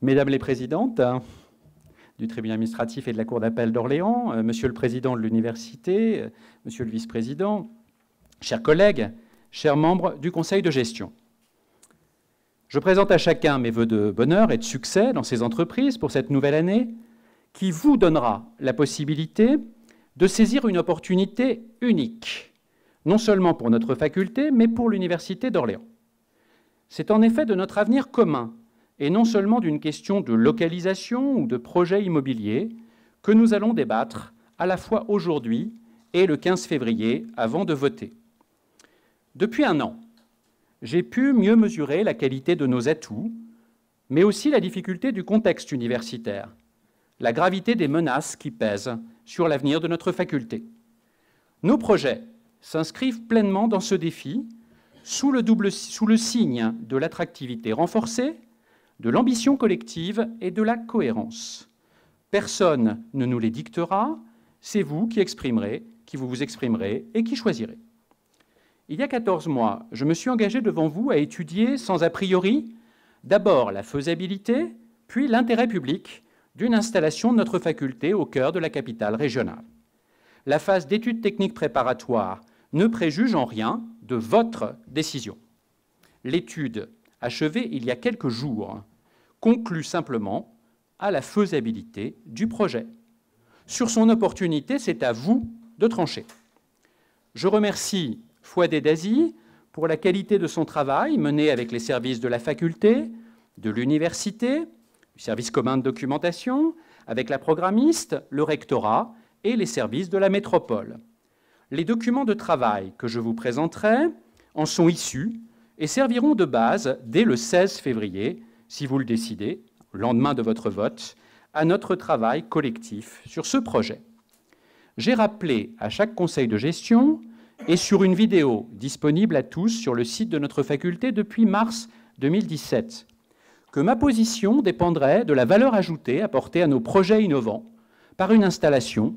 Mesdames les présidentes du tribunal administratif et de la Cour d'appel d'Orléans, Monsieur le président de l'université, Monsieur le vice-président, chers collègues, chers membres du conseil de gestion. Je présente à chacun mes vœux de bonheur et de succès dans ces entreprises pour cette nouvelle année qui vous donnera la possibilité de saisir une opportunité unique, non seulement pour notre faculté, mais pour l'université d'Orléans. C'est en effet de notre avenir commun, et non seulement d'une question de localisation ou de projet immobilier, que nous allons débattre à la fois aujourd'hui et le 15 février avant de voter. Depuis un an, j'ai pu mieux mesurer la qualité de nos atouts, mais aussi la difficulté du contexte universitaire, la gravité des menaces qui pèsent sur l'avenir de notre faculté. Nos projets s'inscrivent pleinement dans ce défi, sous le signe de l'attractivité renforcée, de l'ambition collective et de la cohérence. Personne ne nous les dictera, c'est vous qui vous exprimerez et qui choisirez. Il y a 14 mois, je me suis engagé devant vous à étudier sans a priori d'abord la faisabilité, puis l'intérêt public d'une installation de notre faculté au cœur de la capitale régionale. La phase d'études techniques préparatoires ne préjuge en rien de votre décision. L'étude, achevée il y a quelques jours, conclut simplement à la faisabilité du projet. Sur son opportunité, c'est à vous de trancher. Je remercie Fouadé Dazi pour la qualité de son travail mené avec les services de la faculté, de l'université, du service commun de documentation, avec la programmiste, le rectorat et les services de la métropole. Les documents de travail que je vous présenterai en sont issus et serviront de base dès le 16 février, si vous le décidez, au lendemain de votre vote, à notre travail collectif sur ce projet. J'ai rappelé à chaque conseil de gestion et sur une vidéo disponible à tous sur le site de notre faculté depuis mars 2017 que ma position dépendrait de la valeur ajoutée apportée à nos projets innovants par une installation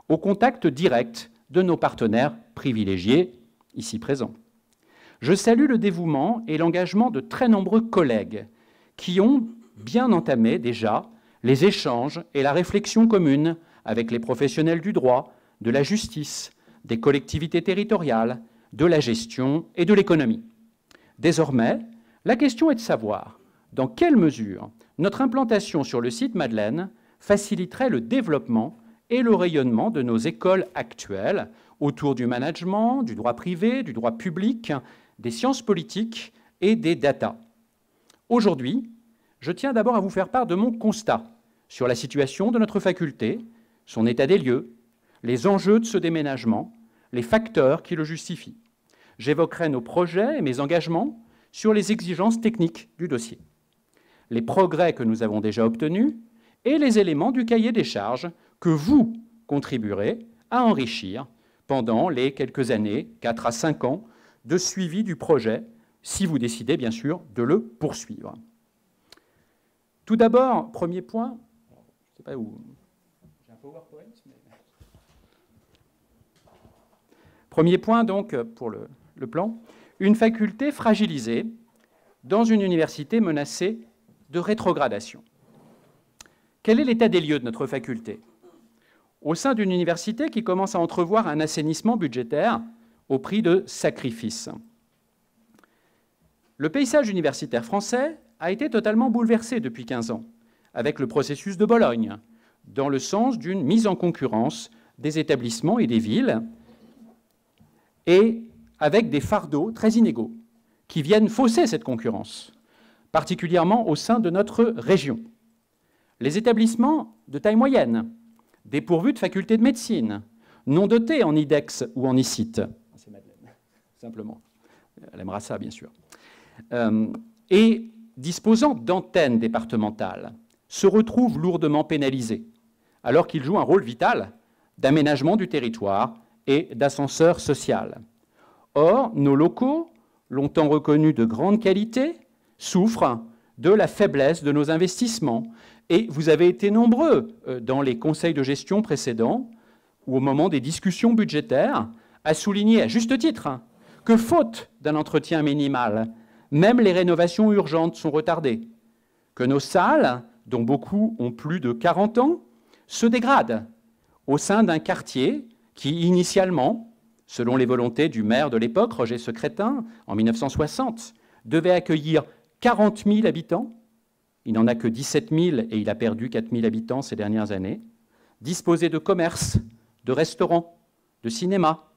au contact direct de nos partenaires privilégiés ici présents. Je salue le dévouement et l'engagement de très nombreux collègues qui ont bien entamé déjà les échanges et la réflexion commune avec les professionnels du droit, de la justice, des collectivités territoriales, de la gestion et de l'économie. Désormais, la question est de savoir dans quelle mesure notre implantation sur le site Madeleine faciliterait le développement et le rayonnement de nos écoles actuelles autour du management, du droit privé, du droit public, des sciences politiques et des data. Aujourd'hui, je tiens d'abord à vous faire part de mon constat sur la situation de notre faculté, son état des lieux, les enjeux de ce déménagement, les facteurs qui le justifient. J'évoquerai nos projets et mes engagements sur les exigences techniques du dossier, les progrès que nous avons déjà obtenus et les éléments du cahier des charges que vous contribuerez à enrichir pendant les quelques années, 4 à 5 ans, de suivi du projet, si vous décidez bien sûr de le poursuivre. Tout d'abord, premier point, je ne sais pas où, j'ai un PowerPoint, mais... Premier point donc pour le plan, une faculté fragilisée dans une université menacée de rétrogradation. Quel est l'état des lieux de notre faculté ? Au sein d'une université qui commence à entrevoir un assainissement budgétaire au prix de sacrifices. Le paysage universitaire français a été totalement bouleversé depuis 15 ans, avec le processus de Bologne, dans le sens d'une mise en concurrence des établissements et des villes, et avec des fardeaux très inégaux, qui viennent fausser cette concurrence, particulièrement au sein de notre région. Les établissements de taille moyenne, dépourvus de facultés de médecine, non dotés en IDEX ou en ICIT, c'est Madeleine, simplement, elle aimera ça bien sûr, et disposant d'antennes départementales, se retrouvent lourdement pénalisés, alors qu'ils jouent un rôle vital d'aménagement du territoire et d'ascenseur social. Or, nos locaux, longtemps reconnus de grande qualité, souffrent de la faiblesse de nos investissements. Et vous avez été nombreux dans les conseils de gestion précédents ou au moment des discussions budgétaires à souligner à juste titre que faute d'un entretien minimal, même les rénovations urgentes sont retardées, que nos salles dont beaucoup ont plus de 40 ans, se dégradent au sein d'un quartier qui, initialement, selon les volontés du maire de l'époque, Roger Secrétin, en 1960, devait accueillir 40 000 habitants. Il n'en a que 17 000 et il a perdu 4 000 habitants ces dernières années. Disposer de commerces, de restaurants, de cinéma,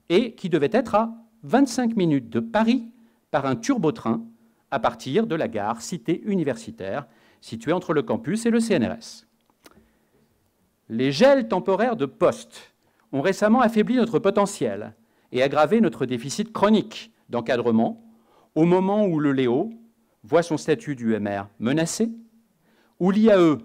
et qui devait être à 25 minutes de Paris par un turbotrain à partir de la gare Cité Universitaire, située entre le campus et le CNRS. Les gels temporaires de postes ont récemment affaibli notre potentiel et aggravé notre déficit chronique d'encadrement au moment où le Léo voit son statut d'UMR menacé, où l'IAE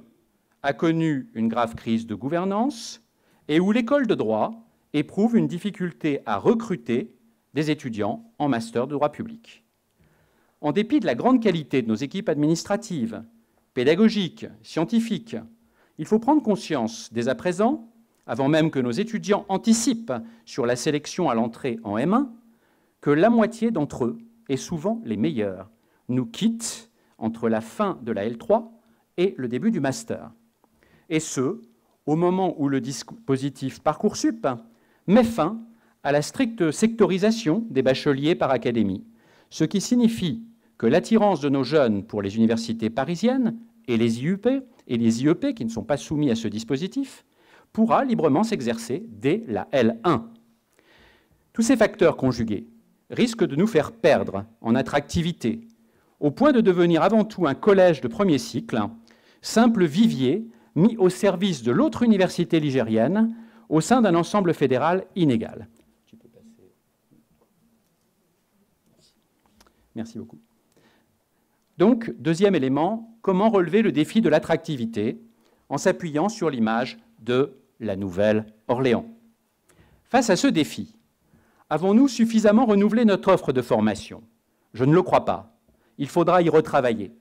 a connu une grave crise de gouvernance et où l'école de droit éprouve une difficulté à recruter des étudiants en master de droit public. En dépit de la grande qualité de nos équipes administratives, pédagogiques, scientifiques, il faut prendre conscience dès à présent, avant même que nos étudiants anticipent sur la sélection à l'entrée en M1, que la moitié d'entre eux, et souvent les meilleurs, nous quittent entre la fin de la L3 et le début du master. Et ce, au moment où le dispositif Parcoursup met fin à la stricte sectorisation des bacheliers par académie, ce qui signifie que l'attirance de nos jeunes pour les universités parisiennes et les IEP qui ne sont pas soumis à ce dispositif pourra librement s'exercer dès la L1. Tous ces facteurs conjugués risquent de nous faire perdre en attractivité, au point de devenir avant tout un collège de premier cycle, simple vivier mis au service de l'autre université ligérienne au sein d'un ensemble fédéral inégal. Merci beaucoup. Donc, deuxième élément, comment relever le défi de l'attractivité en s'appuyant sur l'image de la Nouvelle-Orléans. Face à ce défi, avons-nous suffisamment renouvelé notre offre de formation? Je ne le crois pas. Il faudra y retravailler.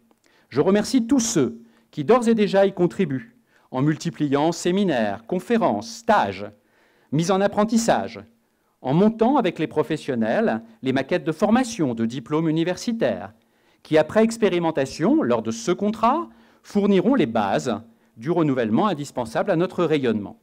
Je remercie tous ceux qui d'ores et déjà y contribuent en multipliant séminaires, conférences, stages, mises en apprentissage, en montant avec les professionnels les maquettes de formation de diplômes universitaires, qui, après expérimentation, lors de ce contrat, fourniront les bases du renouvellement indispensable à notre rayonnement.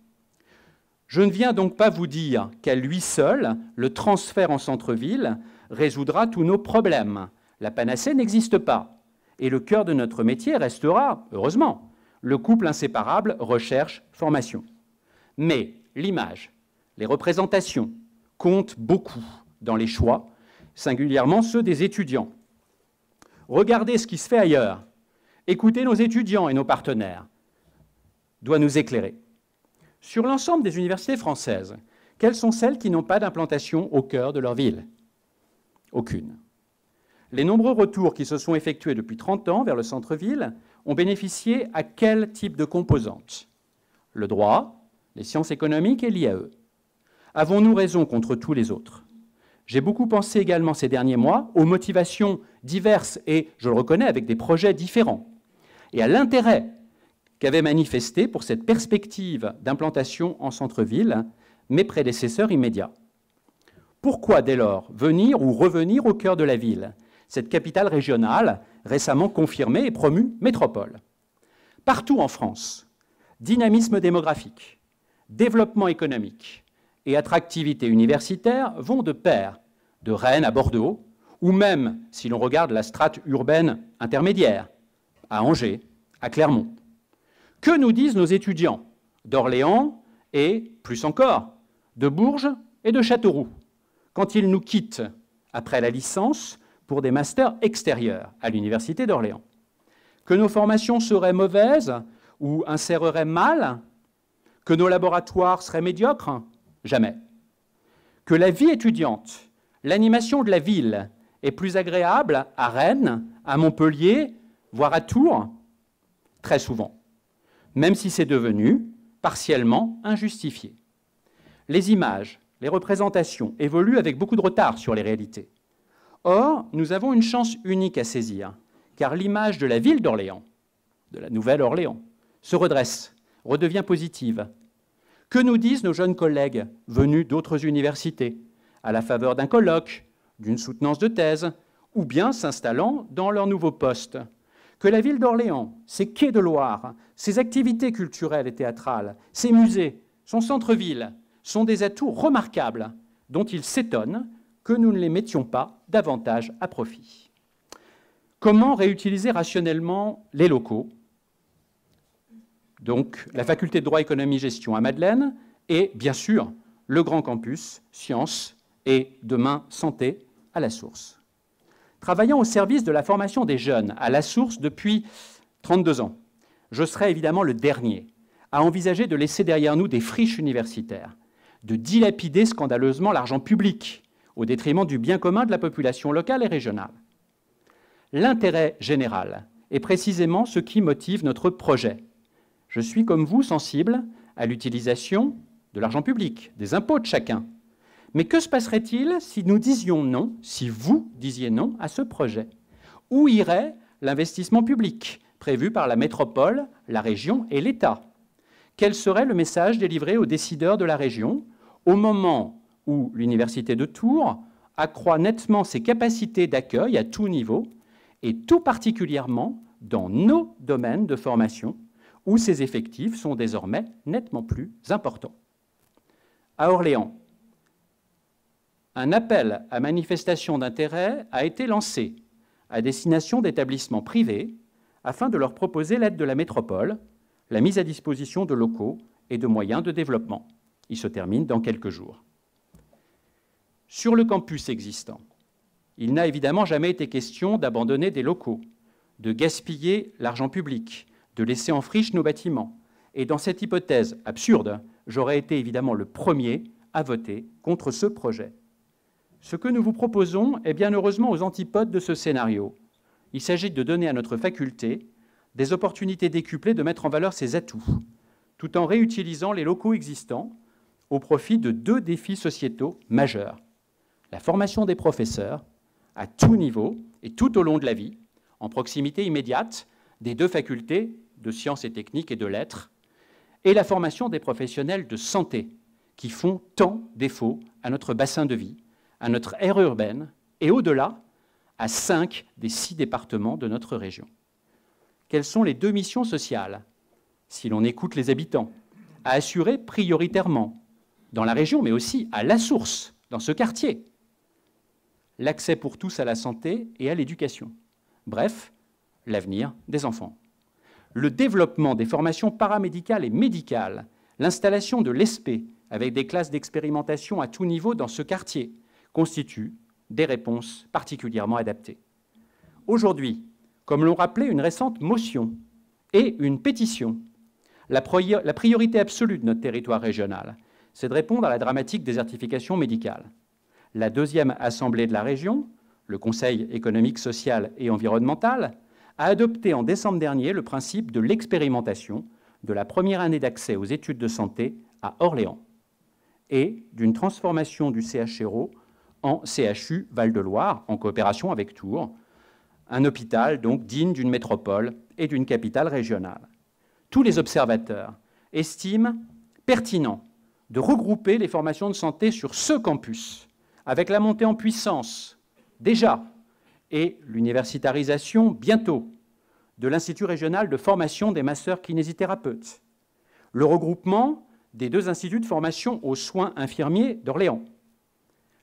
Je ne viens donc pas vous dire qu'à lui seul, le transfert en centre-ville résoudra tous nos problèmes. La panacée n'existe pas. Et le cœur de notre métier restera, heureusement, le couple inséparable recherche-formation. Mais l'image, les représentations comptent beaucoup dans les choix, singulièrement ceux des étudiants. Regardez ce qui se fait ailleurs. Écoutez nos étudiants et nos partenaires. Doit nous éclairer. Sur l'ensemble des universités françaises, quelles sont celles qui n'ont pas d'implantation au cœur de leur ville? Aucune. Les nombreux retours qui se sont effectués depuis 30 ans vers le centre-ville ont bénéficié à quel type de composantes? Le droit, les sciences économiques et l'IAE. Avons-nous raison contre tous les autres? J'ai beaucoup pensé également ces derniers mois aux motivations diverses et, je le reconnais, avec des projets différents, et à l'intérêt qu'avaient manifesté pour cette perspective d'implantation en centre-ville mes prédécesseurs immédiats. Pourquoi, dès lors, venir ou revenir au cœur de la ville, cette capitale régionale récemment confirmée et promue métropole? Partout en France, dynamisme démographique, développement économique et attractivité universitaire vont de pair, de Rennes à Bordeaux, ou même, si l'on regarde la strate urbaine intermédiaire, à Angers, à Clermont. Que nous disent nos étudiants d'Orléans et, plus encore, de Bourges et de Châteauroux, quand ils nous quittent après la licence pour des masters extérieurs à l'Université d'Orléans? Que nos formations seraient mauvaises ou inséreraient mal? Que nos laboratoires seraient médiocres? Jamais. Que la vie étudiante, l'animation de la ville est plus agréable à Rennes, à Montpellier, voire à Tours? Très souvent, même si c'est devenu partiellement injustifié. Les images, les représentations évoluent avec beaucoup de retard sur les réalités. Or, nous avons une chance unique à saisir, car l'image de la ville d'Orléans, de la Nouvelle-Orléans, se redresse, redevient positive. Que nous disent nos jeunes collègues venus d'autres universités, à la faveur d'un colloque, d'une soutenance de thèse, ou bien s'installant dans leur nouveau poste? que la ville d'Orléans, ses quais de Loire, ses activités culturelles et théâtrales, ses musées, son centre-ville, sont des atouts remarquables dont il s'étonne que nous ne les mettions pas davantage à profit. Comment réutiliser rationnellement les locaux? Donc, la faculté de droit, économie, gestion à Madeleine et, bien sûr, le grand campus sciences et, demain, santé à la Source. Travaillant au service de la formation des jeunes à la Source depuis 32 ans, je serai évidemment le dernier à envisager de laisser derrière nous des friches universitaires, de dilapider scandaleusement l'argent public au détriment du bien commun de la population locale et régionale. L'intérêt général est précisément ce qui motive notre projet. Je suis, comme vous, sensible à l'utilisation de l'argent public, des impôts de chacun. Mais que se passerait-il si nous disions non, si vous disiez non à ce projet? Où irait l'investissement public prévu par la métropole, la région et l'État? Quel serait le message délivré aux décideurs de la région au moment où l'Université de Tours accroît nettement ses capacités d'accueil à tout niveau et tout particulièrement dans nos domaines de formation où ses effectifs sont désormais nettement plus importants? À Orléans, un appel à manifestation d'intérêt a été lancé à destination d'établissements privés afin de leur proposer l'aide de la métropole, la mise à disposition de locaux et de moyens de développement. Il se termine dans quelques jours. Sur le campus existant, il n'a évidemment jamais été question d'abandonner des locaux, de gaspiller l'argent public, de laisser en friche nos bâtiments. Et dans cette hypothèse absurde, j'aurais été évidemment le premier à voter contre ce projet. Ce que nous vous proposons est bien heureusement aux antipodes de ce scénario. Il s'agit de donner à notre faculté des opportunités décuplées de mettre en valeur ses atouts, tout en réutilisant les locaux existants au profit de deux défis sociétaux majeurs. La formation des professeurs à tout niveau et tout au long de la vie, en proximité immédiate des deux facultés de sciences et techniques et de lettres, et la formation des professionnels de santé qui font tant défaut à notre bassin de vie, à notre aire urbaine et au-delà, à 5 des 6 départements de notre région. Quelles sont les deux missions sociales, si l'on écoute les habitants, à assurer prioritairement dans la région, mais aussi à la Source, dans ce quartier? L'accès pour tous à la santé et à l'éducation. Bref, l'avenir des enfants. Le développement des formations paramédicales et médicales, l'installation de l'ESPE avec des classes d'expérimentation à tout niveau dans ce quartier, constituent des réponses particulièrement adaptées. Aujourd'hui, comme l'ont rappelé une récente motion et une pétition, la priorité absolue de notre territoire régional, c'est de répondre à la dramatique désertification médicale. La deuxième assemblée de la région, le Conseil économique, social et environnemental, a adopté en décembre dernier le principe de l'expérimentation de la première année d'accès aux études de santé à Orléans et d'une transformation du CHRO en CHU Val-de-Loire, en coopération avec Tours, un hôpital donc digne d'une métropole et d'une capitale régionale. Tous les observateurs estiment pertinent de regrouper les formations de santé sur ce campus, avec la montée en puissance, déjà, et l'universitarisation, bientôt, de l'Institut régional de formation des masseurs kinésithérapeutes, le regroupement des deux instituts de formation aux soins infirmiers d'Orléans,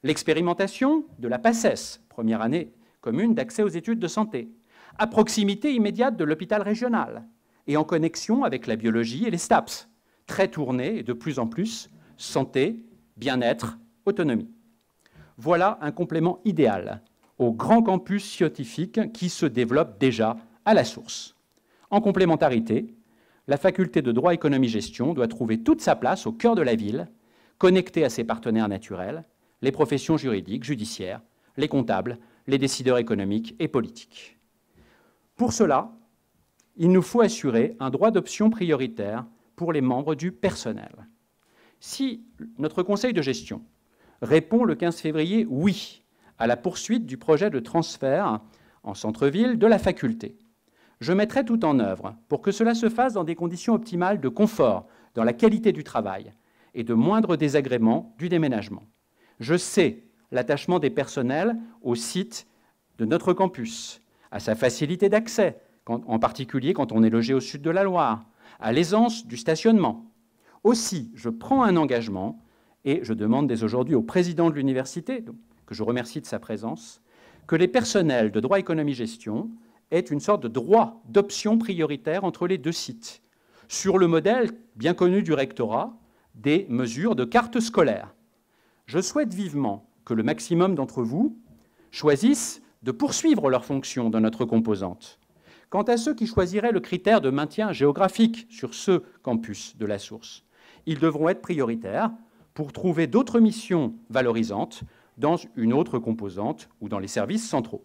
l'expérimentation de la PACES, première année commune d'accès aux études de santé, à proximité immédiate de l'hôpital régional et en connexion avec la biologie et les STAPS, très tournés et de plus en plus santé, bien-être, autonomie. Voilà un complément idéal au grand campus scientifique qui se développe déjà à la Source. En complémentarité, la faculté de droit, économie, gestion doit trouver toute sa place au cœur de la ville, connectée à ses partenaires naturels, les professions juridiques, judiciaires, les comptables, les décideurs économiques et politiques. Pour cela, il nous faut assurer un droit d'option prioritaire pour les membres du personnel. Si notre conseil de gestion répond le 15 février « oui » à la poursuite du projet de transfert en centre-ville de la faculté, je mettrai tout en œuvre pour que cela se fasse dans des conditions optimales de confort, dans la qualité du travail et de moindres désagréments du déménagement. Je sais l'attachement des personnels au site de notre campus, à sa facilité d'accès en particulier quand on est logé au sud de la Loire, à l'aisance du stationnement. Aussi, je prends un engagement et je demande dès aujourd'hui au président de l'université, que je remercie de sa présence, que les personnels de droit économie-gestion aient une sorte de droit d'option prioritaire entre les deux sites, sur le modèle bien connu du rectorat des mesures de carte scolaire. Je souhaite vivement que le maximum d'entre vous choisissent de poursuivre leurs fonctions dans notre composante. Quant à ceux qui choisiraient le critère de maintien géographique sur ce campus de la source, ils devront être prioritaires pour trouver d'autres missions valorisantes dans une autre composante ou dans les services centraux.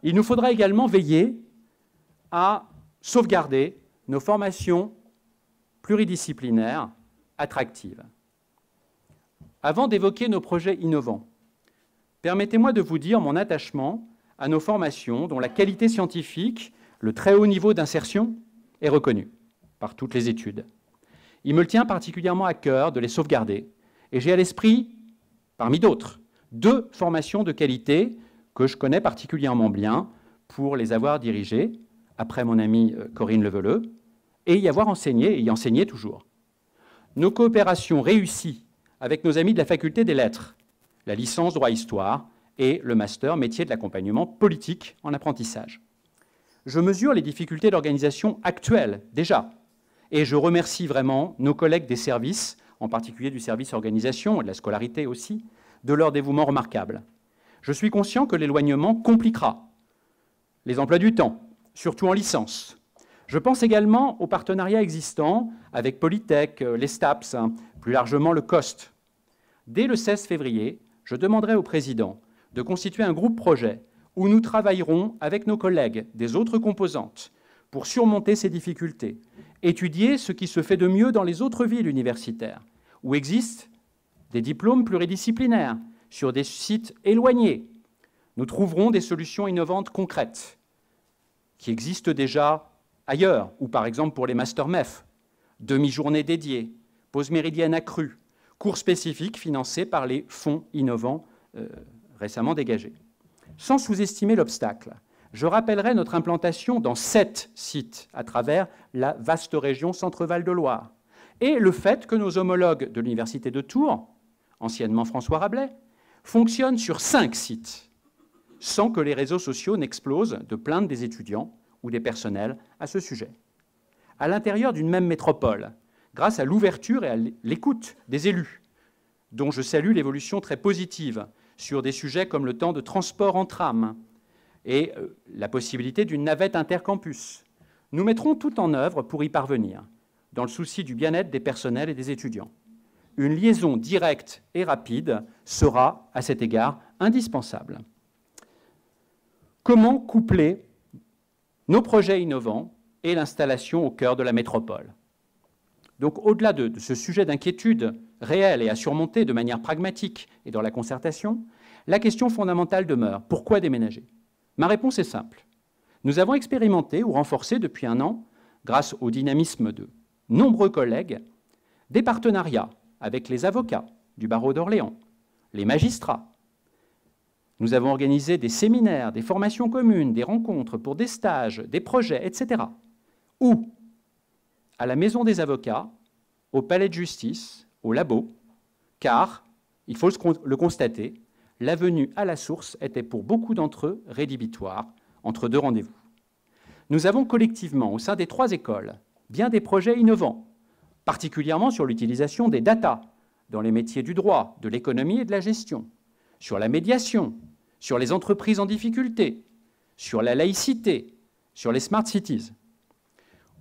Il nous faudra également veiller à sauvegarder nos formations pluridisciplinaires attractives. Avant d'évoquer nos projets innovants, permettez-moi de vous dire mon attachement à nos formations dont la qualité scientifique, le très haut niveau d'insertion est reconnu par toutes les études. Il me tient particulièrement à cœur de les sauvegarder et j'ai à l'esprit, parmi d'autres, 2 formations de qualité que je connais particulièrement bien pour les avoir dirigées, après mon amie Corinne Leveleux, et y avoir enseigné, et y enseigner toujours. Nos coopérations réussies avec nos amis de la Faculté des Lettres, la licence droit-histoire et le master métier de l'accompagnement politique en apprentissage. Je mesure les difficultés d'organisation actuelles, déjà, et je remercie vraiment nos collègues des services, en particulier du service organisation et de la scolarité aussi, de leur dévouement remarquable. Je suis conscient que l'éloignement compliquera les emplois du temps, surtout en licence. Je pense également aux partenariats existants avec Polytech, les STAPS, plus largement le COST. Dès le 16 février, je demanderai au président de constituer un groupe projet où nous travaillerons avec nos collègues des autres composantes pour surmonter ces difficultés, étudier ce qui se fait de mieux dans les autres villes universitaires, où existent des diplômes pluridisciplinaires sur des sites éloignés. Nous trouverons des solutions innovantes concrètes qui existent déjà ailleurs, ou par exemple pour les Master MEF, demi-journées dédiées, pause méridienne accrue, cours spécifiques financés par les fonds innovants récemment dégagés. Sans sous-estimer l'obstacle, je rappellerai notre implantation dans 7 sites à travers la vaste région Centre-Val de Loire et le fait que nos homologues de l'Université de Tours, anciennement François Rabelais, fonctionnent sur 5 sites, sans que les réseaux sociaux n'explosent de plaintes des étudiants ou des personnels à ce sujet. À l'intérieur d'une même métropole, grâce à l'ouverture et à l'écoute des élus, dont je salue l'évolution très positive sur des sujets comme le temps de transport en tram et la possibilité d'une navette intercampus, nous mettrons tout en œuvre pour y parvenir, dans le souci du bien-être des personnels et des étudiants. Une liaison directe et rapide sera, à cet égard, indispensable. Comment coupler nos projets innovants et l'installation au cœur de la métropole? Donc, au-delà de ce sujet d'inquiétude réel et à surmonter de manière pragmatique et dans la concertation, la question fondamentale demeure. Pourquoi déménager? Ma réponse est simple. Nous avons expérimenté ou renforcé depuis 1 an, grâce au dynamisme de nombreux collègues, des partenariats avec les avocats du barreau d'Orléans, les magistrats. Nous avons organisé des séminaires, des formations communes, des rencontres pour des stages, des projets, etc. Ou à la Maison des avocats, au Palais de justice, au labo, car, il faut le constater, la venue à la source était pour beaucoup d'entre eux rédhibitoire entre 2 rendez-vous. Nous avons collectivement, au sein des 3 écoles, bien des projets innovants, particulièrement sur l'utilisation des data dans les métiers du droit, de l'économie et de la gestion, sur la médiation, sur les entreprises en difficulté, sur la laïcité, sur les smart cities.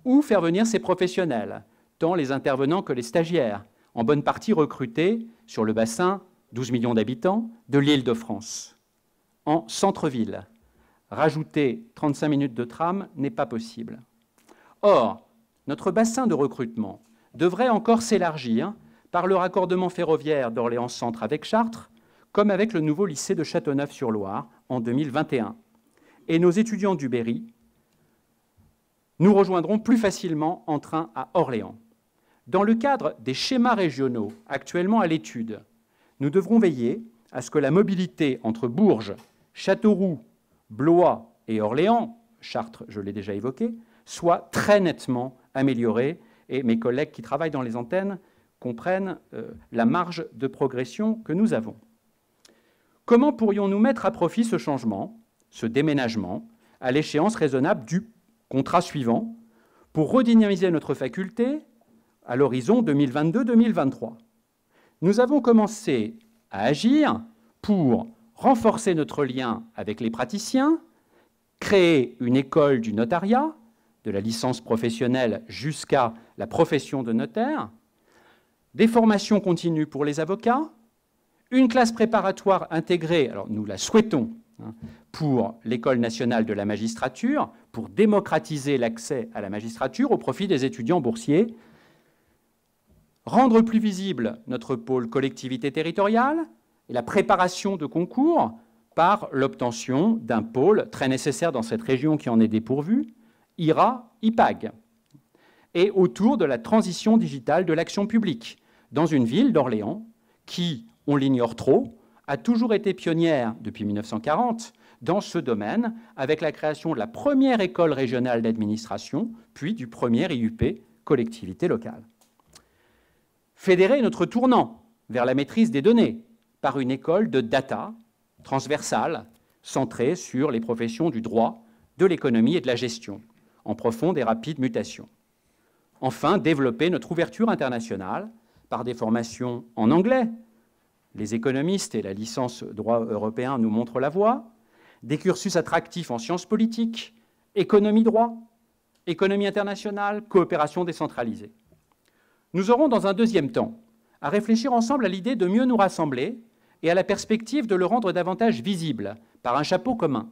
Ou faire venir ces professionnels, tant les intervenants que les stagiaires, en bonne partie recrutés sur le bassin, 12 millions d'habitants, de l'Île-de-France, en centre-ville. Rajouter 35 minutes de tram n'est pas possible. Or, notre bassin de recrutement devrait encore s'élargir par le raccordement ferroviaire d'Orléans-Centre avec Chartres, comme avec le nouveau lycée de Châteauneuf-sur-Loire en 2021. Et nos étudiants du Berry nous rejoindront plus facilement en train à Orléans. Dans le cadre des schémas régionaux actuellement à l'étude, nous devrons veiller à ce que la mobilité entre Bourges, Châteauroux, Blois et Orléans Chartres, je l'ai déjà évoqué, soit très nettement améliorée, et mes collègues qui travaillent dans les antennes comprennent la marge de progression que nous avons. Comment pourrions-nous mettre à profit ce changement, ce déménagement, à l'échéance raisonnable du contrat suivant, pour redynamiser notre faculté à l'horizon 2022-2023 ? Nous avons commencé à agir pour renforcer notre lien avec les praticiens, créer une école du notariat, de la licence professionnelle jusqu'à la profession de notaire, des formations continues pour les avocats, une classe préparatoire intégrée, alors nous la souhaitons, pour l'École nationale de la magistrature, pour démocratiser l'accès à la magistrature au profit des étudiants boursiers, rendre plus visible notre pôle collectivité territoriale et la préparation de concours par l'obtention d'un pôle très nécessaire dans cette région qui en est dépourvue, IRA-IPAG, et autour de la transition digitale de l'action publique, dans une ville d'Orléans qui, on l'ignore trop, a toujours été pionnière depuis 1940 dans ce domaine, avec la création de la première école régionale d'administration, puis du premier IUP, collectivité locale. Fédérer notre tournant vers la maîtrise des données par une école de data transversale, centrée sur les professions du droit, de l'économie et de la gestion, en profonde et rapide mutation. Enfin, développer notre ouverture internationale par des formations en anglais. Les économistes et la licence droit européen nous montrent la voie. Des cursus attractifs en sciences politiques, économie-droit, économie internationale, coopération décentralisée. Nous aurons dans un deuxième temps à réfléchir ensemble à l'idée de mieux nous rassembler et à la perspective de le rendre davantage visible par un chapeau commun.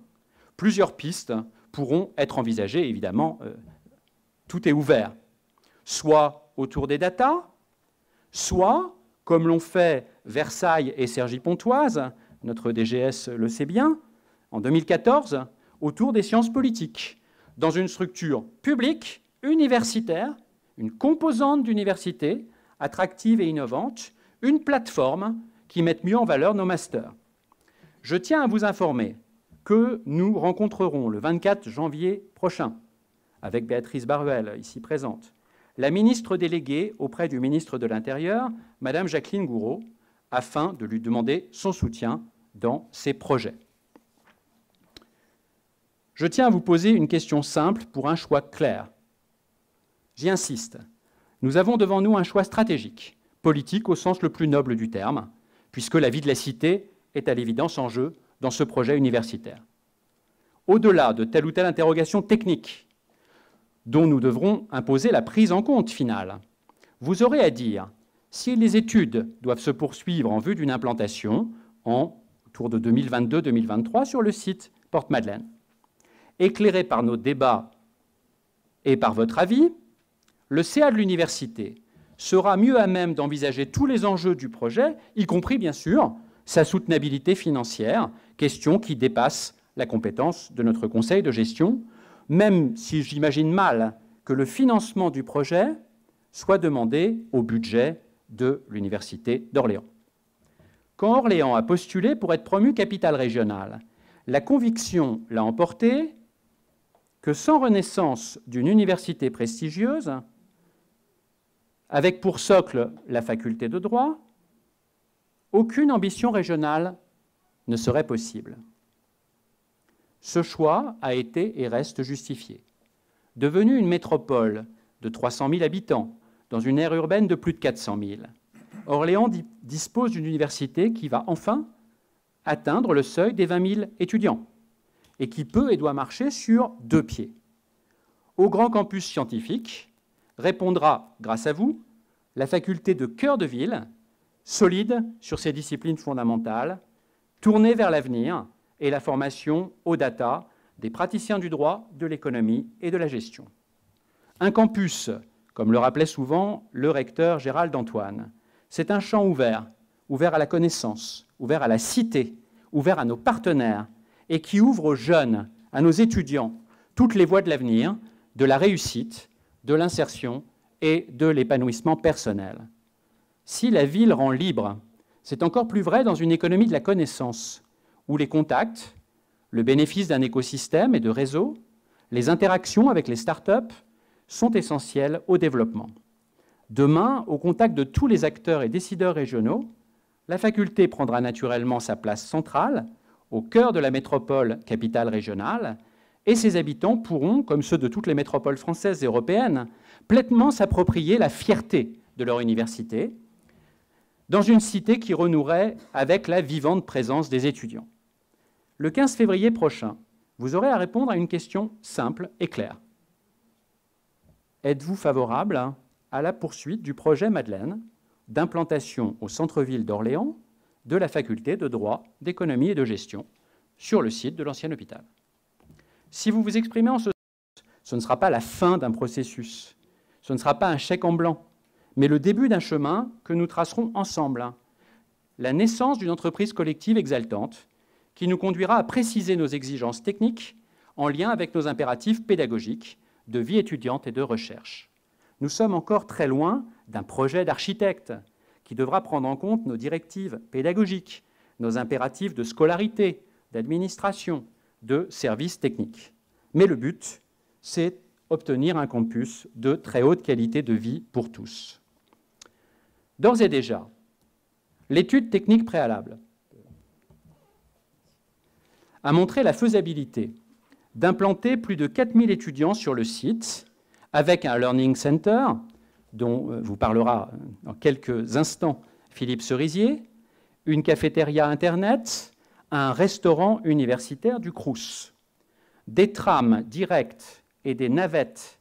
Plusieurs pistes pourront être envisagées, évidemment, tout est ouvert. Soit autour des data, soit, comme l'ont fait Versailles et Cergy-Pontoise, notre DGS le sait bien, en 2014, autour des sciences politiques, dans une structure publique, universitaire, une composante d'université, attractive et innovante, une plateforme qui mette mieux en valeur nos masters. Je tiens à vous informer que nous rencontrerons le 24 janvier prochain, avec Béatrice Baruel, ici présente, la ministre déléguée auprès du ministre de l'Intérieur, Madame Jacqueline Gouraud, afin de lui demander son soutien dans ses projets. Je tiens à vous poser une question simple pour un choix clair. J'y insiste. Nous avons devant nous un choix stratégique, politique au sens le plus noble du terme, puisque la vie de la cité est à l'évidence en jeu dans ce projet universitaire. Au-delà de telle ou telle interrogation technique, dont nous devrons imposer la prise en compte finale, vous aurez à dire si les études doivent se poursuivre en vue d'une implantation autour de 2022-2023 sur le site Porte-Madeleine. Éclairé par nos débats et par votre avis, le CA de l'université sera mieux à même d'envisager tous les enjeux du projet, y compris, bien sûr, sa soutenabilité financière, question qui dépasse la compétence de notre conseil de gestion, même si j'imagine mal que le financement du projet soit demandé au budget de l'université d'Orléans. Quand Orléans a postulé pour être promu capitale régionale, la conviction l'a emporté que sans renaissance d'une université prestigieuse, avec pour socle la faculté de droit, aucune ambition régionale ne serait possible. Ce choix a été et reste justifié. Devenue une métropole de 300 000 habitants, dans une aire urbaine de plus de 400 000, Orléans dispose d'une université qui va enfin atteindre le seuil des 20 000 étudiants et qui peut et doit marcher sur deux pieds. Au grand campus scientifique répondra, grâce à vous, la faculté de cœur de ville, solide sur ses disciplines fondamentales, tournée vers l'avenir et la formation aux data des praticiens du droit, de l'économie et de la gestion. Un campus, comme le rappelait souvent le recteur Gérald Antoine, c'est un champ ouvert, ouvert à la connaissance, ouvert à la cité, ouvert à nos partenaires, et qui ouvre aux jeunes, à nos étudiants, toutes les voies de l'avenir, de la réussite, de l'insertion et de l'épanouissement personnel. Si la ville rend libre, c'est encore plus vrai dans une économie de la connaissance, où les contacts, le bénéfice d'un écosystème et de réseaux, Les interactions avec les start-up sont essentielles au développement. Demain, au contact de tous les acteurs et décideurs régionaux, la faculté prendra naturellement sa place centrale, au cœur de la métropole capitale régionale, et ses habitants pourront, comme ceux de toutes les métropoles françaises et européennes, pleinement s'approprier la fierté de leur université, dans une cité qui renouerait avec la vivante présence des étudiants. Le 15 février prochain, vous aurez à répondre à une question simple et claire. Êtes-vous favorable à la poursuite du projet Madeleine d'implantation au centre-ville d'Orléans de la faculté de droit, d'économie et de gestion sur le site de l'ancien hôpital? Si vous vous exprimez en ce sens, ce ne sera pas la fin d'un processus, ce ne sera pas un chèque en blanc, mais le début d'un chemin que nous tracerons ensemble, la naissance d'une entreprise collective exaltante qui nous conduira à préciser nos exigences techniques en lien avec nos impératifs pédagogiques de vie étudiante et de recherche. Nous sommes encore très loin d'un projet d'architecte qui devra prendre en compte nos directives pédagogiques, nos impératifs de scolarité, d'administration, de services techniques. Mais le but, c'est obtenir un campus de très haute qualité de vie pour tous. D'ores et déjà, l'étude technique préalable a montré la faisabilité d'implanter plus de 4000 étudiants sur le site avec un Learning Center, dont vous parlera dans quelques instants Philippe Cerisier, une cafétéria Internet, un restaurant universitaire du Crous, des trams directs et des navettes,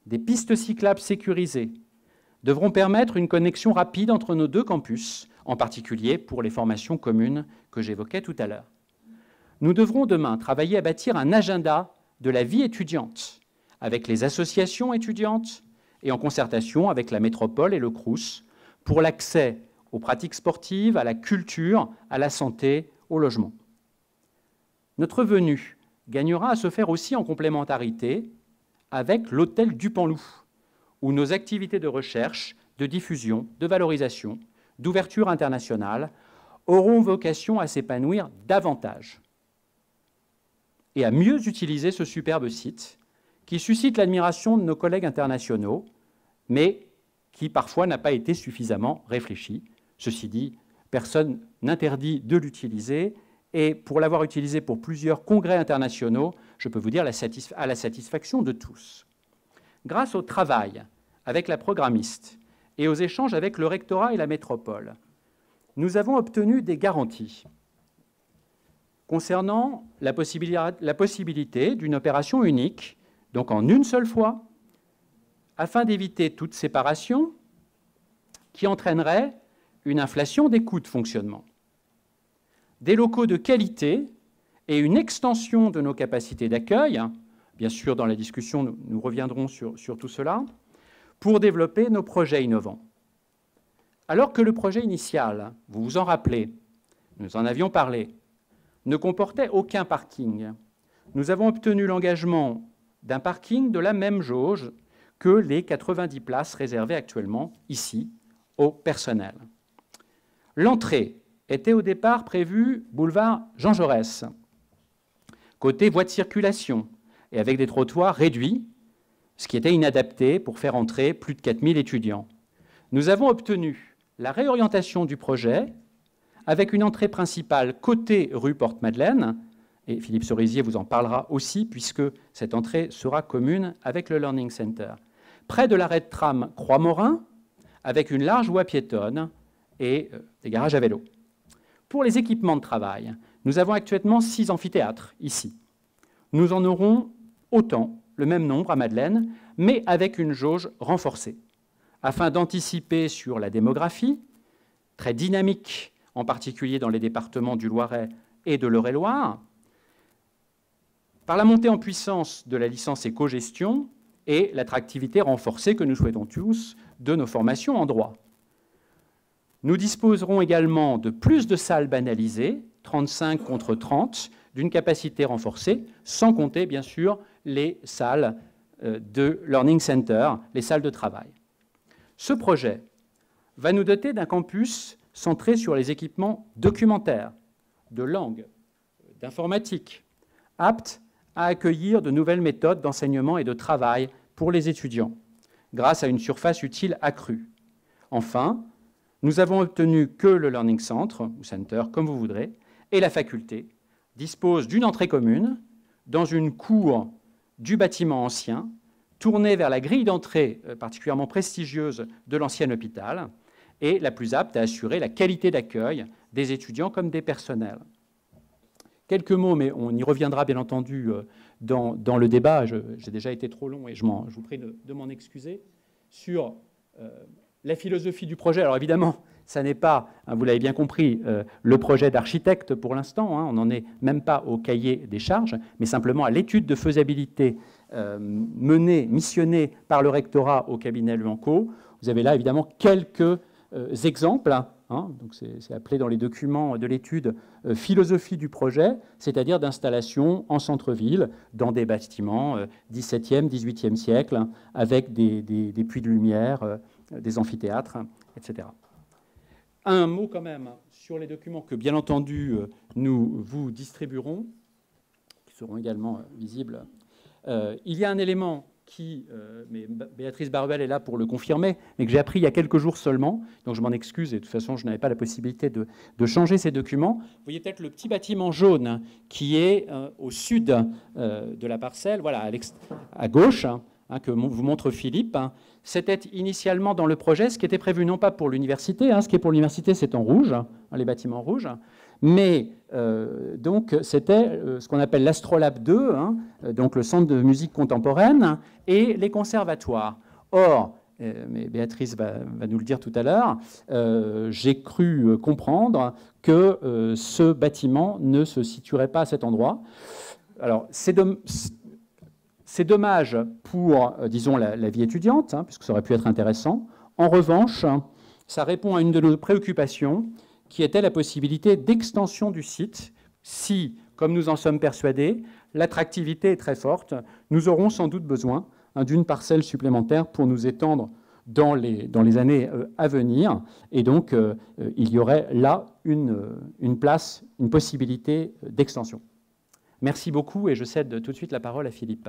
des pistes cyclables sécurisées devront permettre une connexion rapide entre nos deux campus, en particulier pour les formations communes que j'évoquais tout à l'heure. Nous devrons demain travailler à bâtir un agenda de la vie étudiante avec les associations étudiantes et en concertation avec la métropole et le Crous pour l'accès aux pratiques sportives, à la culture, à la santé, au logement. Notre venue gagnera à se faire aussi en complémentarité avec l'hôtel Dupanloup, où nos activités de recherche, de diffusion, de valorisation, d'ouverture internationale auront vocation à s'épanouir davantage et à mieux utiliser ce superbe site qui suscite l'admiration de nos collègues internationaux, mais qui parfois n'a pas été suffisamment réfléchi. Ceci dit, personne n'interdit de l'utiliser, et pour l'avoir utilisé pour plusieurs congrès internationaux, je peux vous dire à la satisfaction de tous. Grâce au travail avec la programmiste et aux échanges avec le rectorat et la métropole, nous avons obtenu des garanties concernant la possibilité d'une opération unique, donc en une seule fois, afin d'éviter toute séparation qui entraînerait une inflation des coûts de fonctionnement. Des locaux de qualité et une extension de nos capacités d'accueil, bien sûr dans la discussion nous reviendrons sur tout cela, pour développer nos projets innovants. Alors que le projet initial, vous vous en rappelez, nous en avions parlé, ne comportait aucun parking, nous avons obtenu l'engagement d'un parking de la même jauge que les 90 places réservées actuellement ici au personnel. L'entrée était au départ prévue boulevard Jean Jaurès, côté voie de circulation, et avec des trottoirs réduits, ce qui était inadapté pour faire entrer plus de 4000 étudiants. Nous avons obtenu la réorientation du projet avec une entrée principale côté rue Porte-Madeleine, et Philippe Cerisier vous en parlera aussi, puisque cette entrée sera commune avec le Learning Center, près de l'arrêt de tram Croix-Morin, avec une large voie piétonne et des garages à vélo. Pour les équipements de travail, nous avons actuellement 6 amphithéâtres ici. Nous en aurons autant, le même nombre à Madeleine, mais avec une jauge renforcée, afin d'anticiper sur la démographie, très dynamique, en particulier dans les départements du Loiret et de l'Eure-et-Loire, par la montée en puissance de la licence éco-gestion et l'attractivité renforcée que nous souhaitons tous de nos formations en droit. Nous disposerons également de plus de salles banalisées, 35 contre 30, d'une capacité renforcée, sans compter bien sûr les salles de Learning Center, les salles de travail. Ce projet va nous doter d'un campus centré sur les équipements documentaires, de langue, d'informatique, apte à accueillir de nouvelles méthodes d'enseignement et de travail pour les étudiants, grâce à une surface utile accrue. Enfin, nous avons obtenu que le Learning Center, ou Center, comme vous voudrez, et la faculté disposent d'une entrée commune dans une cour du bâtiment ancien, tournée vers la grille d'entrée particulièrement prestigieuse de l'ancien hôpital, et la plus apte à assurer la qualité d'accueil des étudiants comme des personnels. Quelques mots, mais on y reviendra bien entendu dans le débat, j'ai déjà été trop long et je vous prie de m'en excuser, sur la philosophie du projet. Alors évidemment, ça n'est pas, vous l'avez bien compris, le projet d'architecte pour l'instant, on n'en est même pas au cahier des charges, mais simplement à l'étude de faisabilité missionnée par le rectorat au cabinet Luanco. Vous avez là évidemment quelques exemples, donc c'est appelé dans les documents de l'étude philosophie du projet, c'est-à-dire d'installation en centre-ville, dans des bâtiments 17e, 18e siècle, avec des puits de lumière, des amphithéâtres, etc. Un mot quand même sur les documents que, bien entendu, nous vous distribuerons, qui seront également visibles. Il y a un élément qui, mais Béatrice Barbel est là pour le confirmer, mais que j'ai appris il y a quelques jours seulement, donc je m'en excuse, et de toute façon, je n'avais pas la possibilité de changer ces documents. Vous voyez peut-être le petit bâtiment jaune qui est au sud de la parcelle, voilà, à gauche, que vous montre Philippe. C'était initialement dans le projet, ce qui était prévu non pas pour l'université, ce qui est pour l'université, c'est en rouge, les bâtiments rouges, mais donc c'était ce qu'on appelle l'Astrolabe 2, donc le centre de musique contemporaine, et les conservatoires. Or, mais Béatrice va nous le dire tout à l'heure, j'ai cru comprendre que ce bâtiment ne se situerait pas à cet endroit. Alors, c'est dommage pour, disons, la vie étudiante, puisque ça aurait pu être intéressant. En revanche, ça répond à une de nos préoccupations, qui était la possibilité d'extension du site. Si, comme nous en sommes persuadés, l'attractivité est très forte, nous aurons sans doute besoin d'une parcelle supplémentaire pour nous étendre dans les années à venir. Et donc, il y aurait là une place, une possibilité d'extension. Merci beaucoup et je cède tout de suite la parole à Philippe.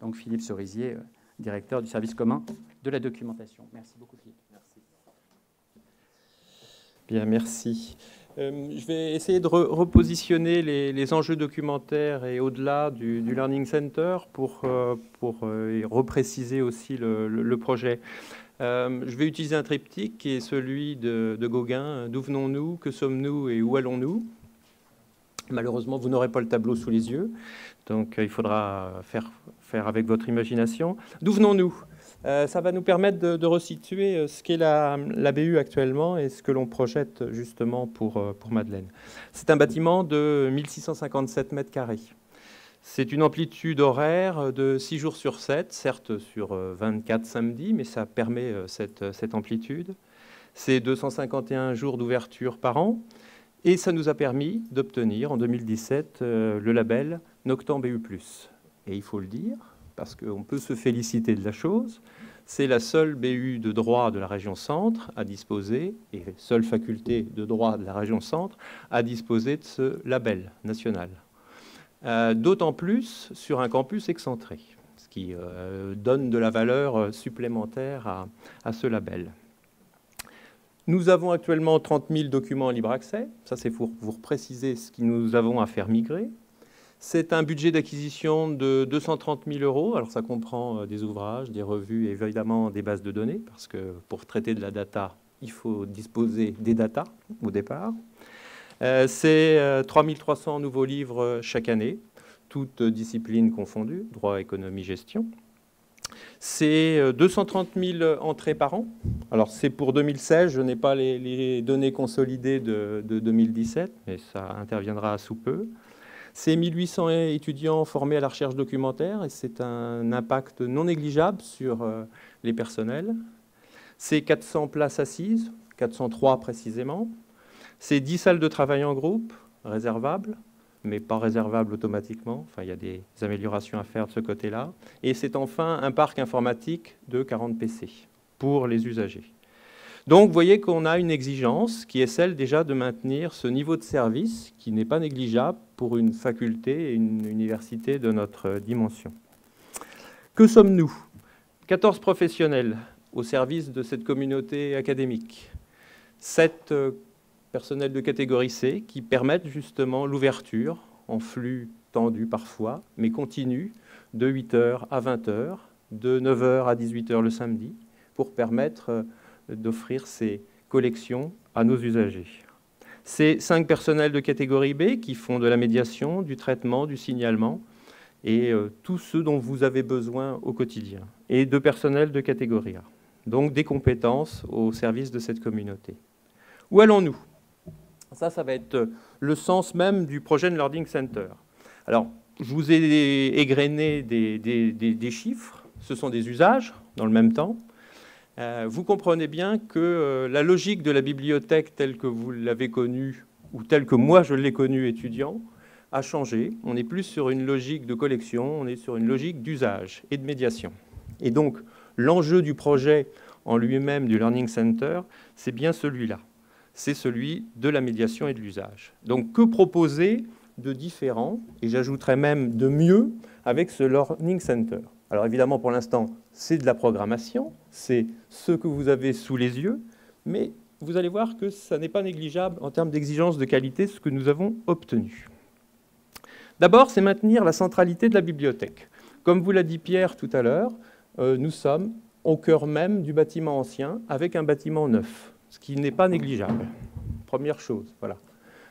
Donc Philippe Cerisier, directeur du service commun de la documentation. Merci beaucoup Philippe. Merci. Bien, merci. Je vais essayer de repositionner les enjeux documentaires et au-delà du Learning Center pour repréciser aussi le projet. Je vais utiliser un triptyque qui est celui de Gauguin. D'où venons-nous, que sommes-nous et où allons-nous? Malheureusement, vous n'aurez pas le tableau sous les yeux, donc il faudra faire avec votre imagination. D'où venons-nous? Ça va nous permettre de resituer ce qu'est la BU actuellement et ce que l'on projette justement pour Madeleine. C'est un bâtiment de 1657 mètres carrés. C'est une amplitude horaire de 6 jours sur 7, certes sur 24 samedis, mais ça permet cette amplitude. C'est 251 jours d'ouverture par an. Et ça nous a permis d'obtenir en 2017 le label Noctem BU+. Et il faut le dire, parce qu'on peut se féliciter de la chose, c'est la seule BU de droit de la région Centre à disposer, et seule faculté de droit de la région Centre, à disposer de ce label national. D'autant plus sur un campus excentré, ce qui donne de la valeur supplémentaire à ce label. Nous avons actuellement 30 000 documents en libre accès. Ça, c'est pour vous préciser ce que nous avons à faire migrer. C'est un budget d'acquisition de 230 000 €. Alors, ça comprend des ouvrages, des revues et évidemment des bases de données, parce que pour traiter de la data, il faut disposer des data au départ. C'est 3 300 nouveaux livres chaque année, toutes disciplines confondues, droit, économie, gestion. C'est 230 000 entrées par an. Alors, c'est pour 2016. Je n'ai pas les données consolidées de 2017, mais ça interviendra sous peu. C'est 1800 étudiants formés à la recherche documentaire et c'est un impact non négligeable sur les personnels. C'est 400 places assises, 403 précisément. C'est 10 salles de travail en groupe, réservables, mais pas réservable automatiquement. Enfin, il y a des améliorations à faire de ce côté-là. Et c'est enfin un parc informatique de 40 PC pour les usagers. Donc, vous voyez qu'on a une exigence qui est celle déjà de maintenir ce niveau de service qui n'est pas négligeable pour une faculté et une université de notre dimension. Que sommes-nous? 14 professionnels au service de cette communauté académique. 7 personnels de catégorie C qui permettent justement l'ouverture en flux tendu parfois, mais continu, de 8h à 20h, de 9h à 18h le samedi, pour permettre d'offrir ces collections à nos usagers. Ces 5 personnels de catégorie B qui font de la médiation, du traitement, du signalement, et tous ceux dont vous avez besoin au quotidien, et 2 personnels de catégorie A. Donc des compétences au service de cette communauté. Où allons-nous? Ça va être le sens même du projet de Learning Center. Alors, je vous ai égrené des chiffres, ce sont des usages dans le même temps. Vous comprenez bien que la logique de la bibliothèque telle que vous l'avez connue, ou telle que moi je l'ai connue étudiant, a changé. On n'est plus sur une logique de collection, on est sur une logique d'usage et de médiation. Et donc, l'enjeu du projet en lui-même du Learning Center, c'est bien celui-là. C'est celui de la médiation et de l'usage. Donc, que proposer de différent, et j'ajouterais même de mieux, avec ce Learning Center? Alors évidemment, pour l'instant, c'est de la programmation, c'est ce que vous avez sous les yeux, mais vous allez voir que ça n'est pas négligeable en termes d'exigence de qualité, ce que nous avons obtenu. D'abord, c'est maintenir la centralité de la bibliothèque. Comme vous l'a dit Pierre tout à l'heure, nous sommes au cœur même du bâtiment ancien, avec un bâtiment neuf, ce qui n'est pas négligeable. Première chose, voilà.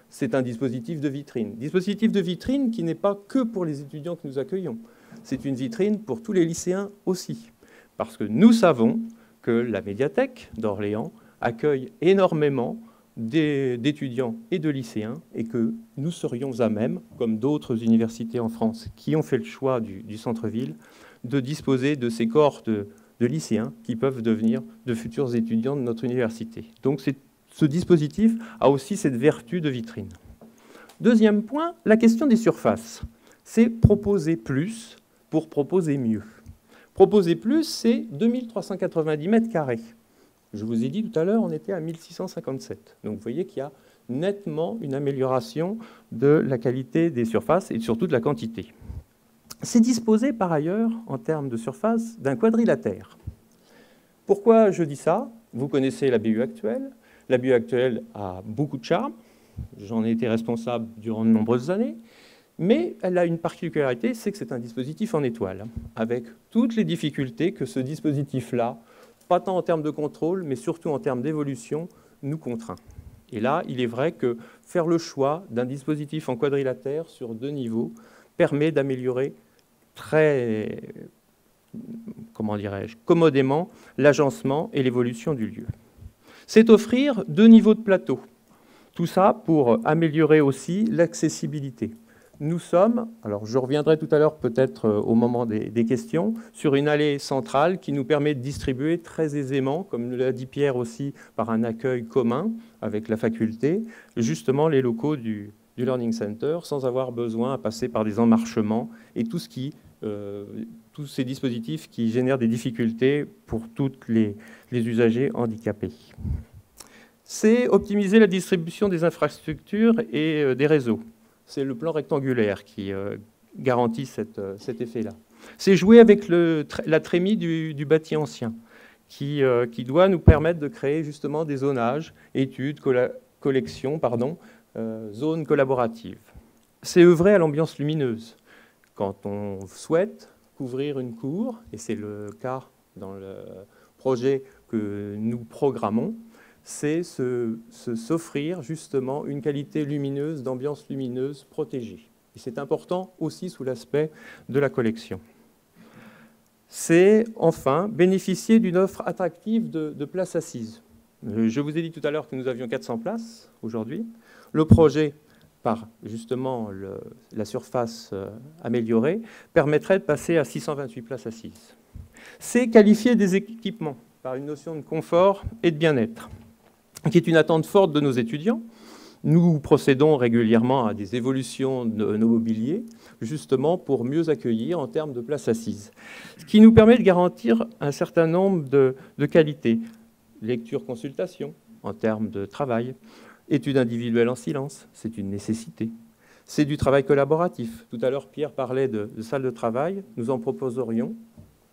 C'est un dispositif de vitrine. Dispositif de vitrine qui n'est pas que pour les étudiants que nous accueillons. C'est une vitrine pour tous les lycéens aussi. Parce que nous savons que la médiathèque d'Orléans accueille énormément d'étudiants et de lycéens et que nous serions à même, comme d'autres universités en France qui ont fait le choix du centre-ville, de disposer de ces cohortes de lycéens qui peuvent devenir de futurs étudiants de notre université. Donc ce dispositif a aussi cette vertu de vitrine. Deuxième point, la question des surfaces. C'est proposer plus pour proposer mieux. Proposer plus, c'est 2390 mètres carrés. Je vous ai dit tout à l'heure, on était à 1657. Donc vous voyez qu'il y a nettement une amélioration de la qualité des surfaces et surtout de la quantité. C'est disposé par ailleurs, en termes de surface, d'un quadrilatère. Pourquoi je dis ça? Vous connaissez la BU actuelle. La BU actuelle a beaucoup de charme. J'en ai été responsable durant de nombreuses années. Mais elle a une particularité, c'est que c'est un dispositif en étoile, avec toutes les difficultés que ce dispositif-là, pas tant en termes de contrôle, mais surtout en termes d'évolution, nous contraint. Et là, il est vrai que faire le choix d'un dispositif en quadrilatère sur 2 niveaux permet d'améliorer très, comment dirais-je, commodément l'agencement et l'évolution du lieu. C'est offrir 2 niveaux de plateau. Tout ça pour améliorer aussi l'accessibilité. Nous sommes, alors je reviendrai tout à l'heure peut-être au moment des questions, sur une allée centrale qui nous permet de distribuer très aisément, comme l'a dit Pierre aussi, par un accueil commun avec la faculté, justement les locaux du Learning Center, sans avoir besoin à passer par des emmarchements et tous ces dispositifs qui génèrent des difficultés pour tous les usagers handicapés. C'est optimiser la distribution des infrastructures et des réseaux. C'est le plan rectangulaire qui garantit cet effet-là. C'est jouer avec la trémie du bâti ancien, qui doit nous permettre de créer justement des zonages, études, collections, zones collaboratives. C'est œuvrer à l'ambiance lumineuse. Quand on souhaite couvrir une cour, et c'est le cas dans le projet que nous programmons, c'est s'offrir justement une qualité lumineuse, d'ambiance lumineuse protégée. Et c'est important aussi sous l'aspect de la collection. C'est enfin bénéficier d'une offre attractive de places assises. Je vous ai dit tout à l'heure que nous avions 400 places aujourd'hui. Le projet, par justement la surface améliorée, permettrait de passer à 628 places assises. C'est qualifier des équipements par une notion de confort et de bien-être, qui est une attente forte de nos étudiants. Nous procédons régulièrement à des évolutions de nos mobiliers, justement pour mieux accueillir en termes de places assises, ce qui nous permet de garantir un certain nombre de qualités. lecture-consultation en termes de travail, études individuelles en silence, c'est une nécessité. C'est du travail collaboratif. Tout à l'heure, Pierre parlait de salles de travail. Nous en proposerions,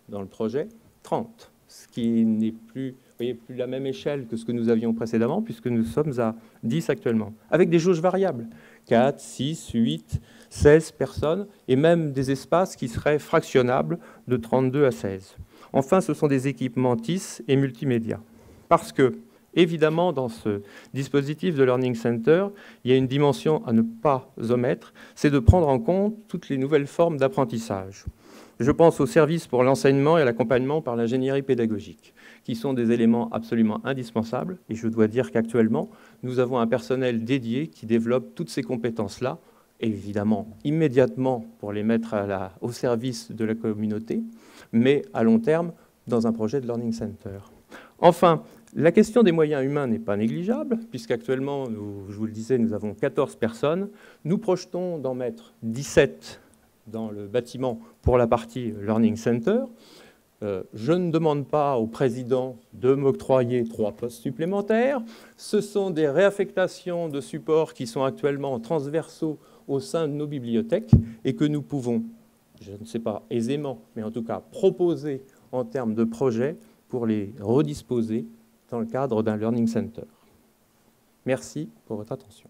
dans le projet, 30, ce qui n'est plus, vous voyez, plus la même échelle que ce que nous avions précédemment, puisque nous sommes à 10 actuellement, avec des jauges variables, 4, 6, 8, 16 personnes, et même des espaces qui seraient fractionnables de 32 à 16. Enfin, ce sont des équipements TIS et multimédia. Parce que, évidemment, dans ce dispositif de Learning Center, il y a une dimension à ne pas omettre, c'est de prendre en compte toutes les nouvelles formes d'apprentissage. Je pense aux services pour l'enseignement et à l'accompagnement par l'ingénierie pédagogique, qui sont des éléments absolument indispensables. Et je dois dire qu'actuellement, nous avons un personnel dédié qui développe toutes ces compétences-là, évidemment immédiatement pour les mettre au service de la communauté, mais à long terme dans un projet de Learning Center. Enfin, la question des moyens humains n'est pas négligeable, puisqu'actuellement, je vous le disais, nous avons 14 personnes. Nous projetons d'en mettre 17 dans le bâtiment pour la partie Learning Center. Je ne demande pas au président de m'octroyer 3 postes supplémentaires. Ce sont des réaffectations de supports qui sont actuellement transversaux au sein de nos bibliothèques et que nous pouvons, je ne sais pas aisément, mais en tout cas proposer en termes de projet pour les redisposer dans le cadre d'un Learning Center. Merci pour votre attention.